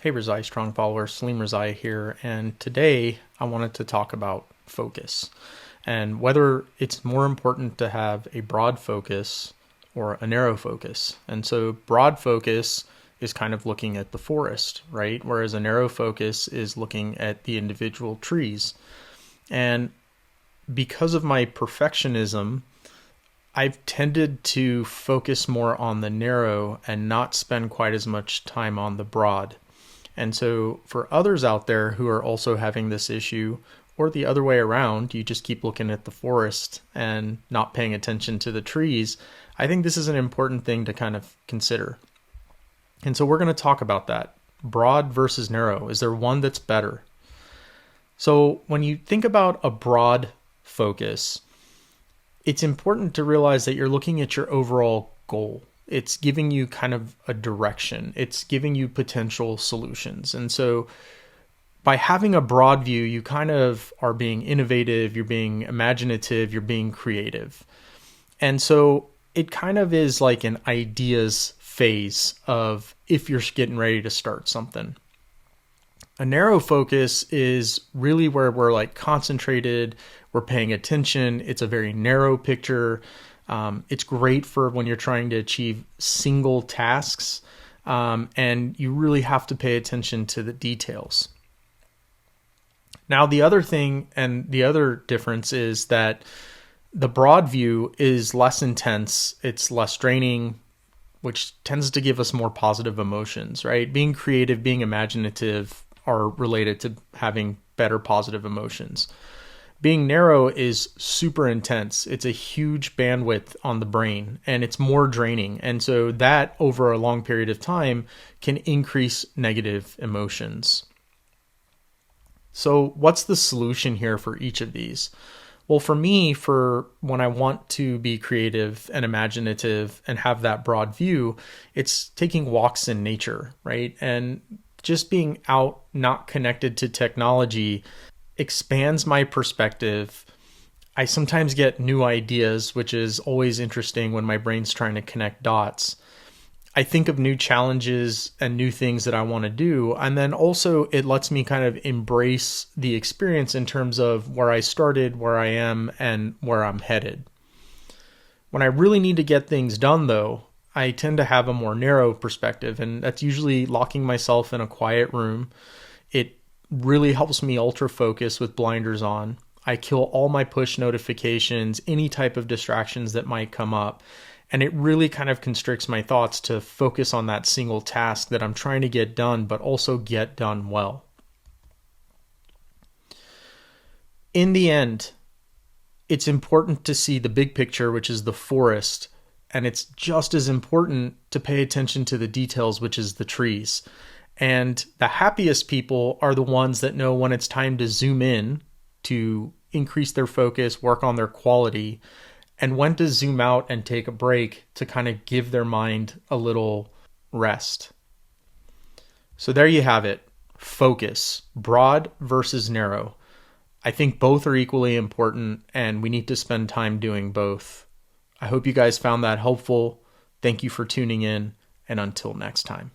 Hey RezaieStrong followers, Salim Rezaie here, and today I wanted to talk about focus and whether it's more important to have a broad focus or a narrow focus. And so broad focus is kind of looking at the forest, right? Whereas a narrow focus is looking at the individual trees. And because of my perfectionism, I've tended to focus more on the narrow and not spend quite as much time on the broad. And so for others out there who are also having this issue, or the other way around, you just keep looking at the forest and not paying attention to the trees, I think this is an important thing to kind of consider. And so we're going to talk about that. Broad versus narrow. Is there one that's better? So when you think about a broad focus, it's important to realize that you're looking at your overall goal. It's giving you kind of a direction. It's giving you potential solutions. And so by having a broad view, you kind of are being innovative, you're being imaginative, you're being creative. And so it kind of is like an ideas phase of if you're getting ready to start something. A narrow focus is really where we're like concentrated, we're paying attention. It's a very narrow picture. It's great for when you're trying to achieve single tasks, and you really have to pay attention to the details. Now, the other thing and the other difference is that the broad view is less intense, it's less draining, which tends to give us more positive emotions, right? Being creative, being imaginative are related to having better positive emotions. Being narrow is super intense. It's a huge bandwidth on the brain and it's more draining. And so that over a long period of time can increase negative emotions. So what's the solution here for each of these? Well, for me, for when I want to be creative and imaginative and have that broad view, it's taking walks in nature, right? And just being out, not connected to technology, expands my perspective. I sometimes get new ideas, which is always interesting when my brain's trying to connect dots. I think of new challenges and new things that I want to do. And then also it lets me kind of embrace the experience in terms of where I started, where I am, and where I'm headed. When I really need to get things done, though, I tend to have a more narrow perspective, and that's usually locking myself in a quiet room. It really helps me ultra focus with blinders on. I kill all my push notifications, any type of distractions that might come up. And it really kind of constricts my thoughts to focus on that single task that I'm trying to get done, but also get done well. In the end, it's important to see the big picture, which is the forest. And it's just as important to pay attention to the details, which is the trees. And the happiest people are the ones that know when it's time to zoom in to increase their focus, work on their quality, and when to zoom out and take a break to kind of give their mind a little rest. So there you have it. Focus, broad versus narrow. I think both are equally important and we need to spend time doing both. I hope you guys found that helpful. Thank you for tuning in, and until next time.